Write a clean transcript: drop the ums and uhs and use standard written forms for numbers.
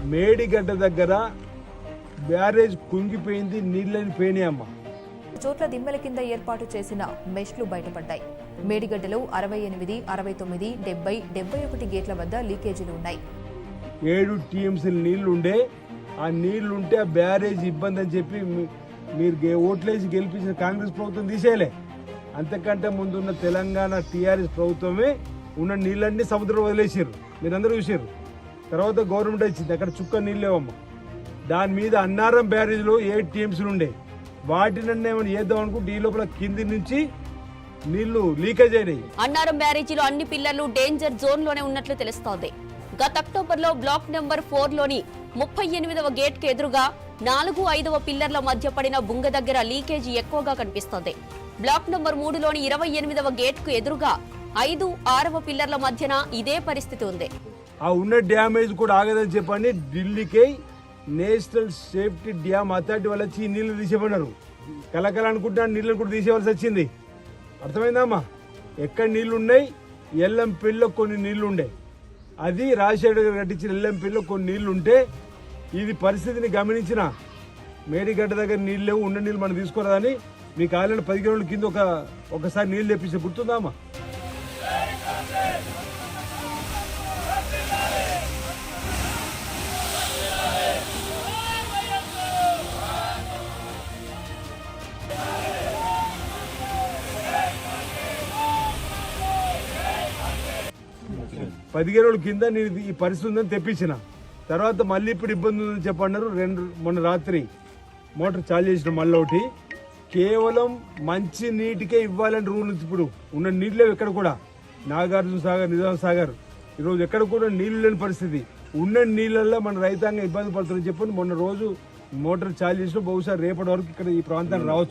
మేడిగడ్డ దగ్గర బ్యారేజ్ కుంగిపోయింది, నీళ్ళని పోయినాయమ్మ. చోట్ల దిమ్మల కింద ఏర్పాటు చేసిన మెష్లు బయటపడ్డాయి. మేడిగడ్డలో 68, 69, 70, 71 గేట్ల వద్ద లీకేజీలు ఉన్నాయి. 7 టీఎంసీల నీళ్లుండే, ఆ నీళ్లుంటే ఆ బ్యారేజ్ ఇబ్బంది అని చెప్పి మీరు ఓట్లేసి గెలిపించిన కాంగ్రెస్ ప్రభుత్వం తీసేయలే. అంతకంటే ముందున్న తెలంగాణ టీఆర్ఎస్ ప్రభుత్వమే ఉన్న నీళ్ళన్నీ సముద్రం వదిలేసారు, మీరందరూ చూసారు. తర్వాత గవర్నమెంట్ వచ్చింది, అక్కడ చుక్క నీళ్ళు లేవమ్మా. దాని మీద అన్నారం బ్యారేజ్లో 7 టీఎంసీలు ఉండే, వాటినన్ను ఏమైనా చేద్దాం అనుకుంటే ఈ లోపల కింది నుంచి నీళ్లు లీకేజ్ అయినాయి. అన్నారం బ్యారేజీలో అన్ని పిల్లర్లు డేంజర్ జోన్ లోనే ఉన్నట్లు తెలుస్తోంది. గత అక్టోబర్ లో బ్లాక్ నెంబర్ 4 లోని 38వ గేట్ కు ఎదురుగా 4, 5వ పిల్లర్ల మధ్య పడిన బుంగ దగ్గర లీకేజీ ఎక్కువగా కనిపిస్తోంది. బ్లాక్ నెంబర్ 3 లోని 28వ గేట్ కు ఎదురుగా 5, 6వ పిల్లర్ల మధ్యన ఇదే పరిస్థితి ఉంది. ఆ ఉన్న డ్యామేజ్ కూడా ఆగదని చెప్పండి. ఢిల్లీకి నేషనల్ సేఫ్టీ డ్యామ్ అథారిటీ వాళ్ళు వచ్చి నీళ్లు తీసేమన్నారు. కలకల అనుకుంటా నీళ్ళని కూడా తీసేవలసి వచ్చింది. అర్థమైందమ్మా? ఎక్కడ నీళ్లు ఉన్నాయి, ఎల్లంపల్లిలో కొన్ని నీళ్లు ఉండే, అది రాజశేఖర్ గారు కట్టించిన ఎల్లంపల్లిలో కొన్ని నీళ్లు ఉంటే ఇది పరిస్థితిని గమనించిన మేడిగడ్డ దగ్గర నీళ్ళు లేవు, ఉన్న నీళ్ళు మనం తీసుకోరాదని మీకు ఆల్రెడీ 10 కిలోమీటర్ల కింద ఒకసారి నీళ్ళు తెప్పించి గుర్తుందామా? పదిహేను కింద నేను ఈ పరిస్థితి ఉందని తెప్పించిన తర్వాత మళ్ళీ ఇప్పుడు ఇబ్బంది ఉందని చెప్పన్నారు. మొన్న రాత్రి మోటార్ చాలు చేసిన మళ్ళీ ఒకటి. కేవలం మంచి నీటికే ఇవ్వాలని రూల్ ఉంది. ఇప్పుడు ఉన్న నీళ్ళు ఎక్కడ కూడా నాగార్జున సాగర్, నిజాం సాగర్ ఈరోజు ఎక్కడ కూడా నీళ్లు లేని పరిస్థితి. ఉన్న నీళ్ళల్లో మన రైతాంగం ఇబ్బంది పడుతుందని చెప్పని మొన్న రోజు మోటార్ చాలు చేసిన, బహుశా రేపటి వరకు ఇక్కడ ఈ ప్రాంతానికి రావచ్చు.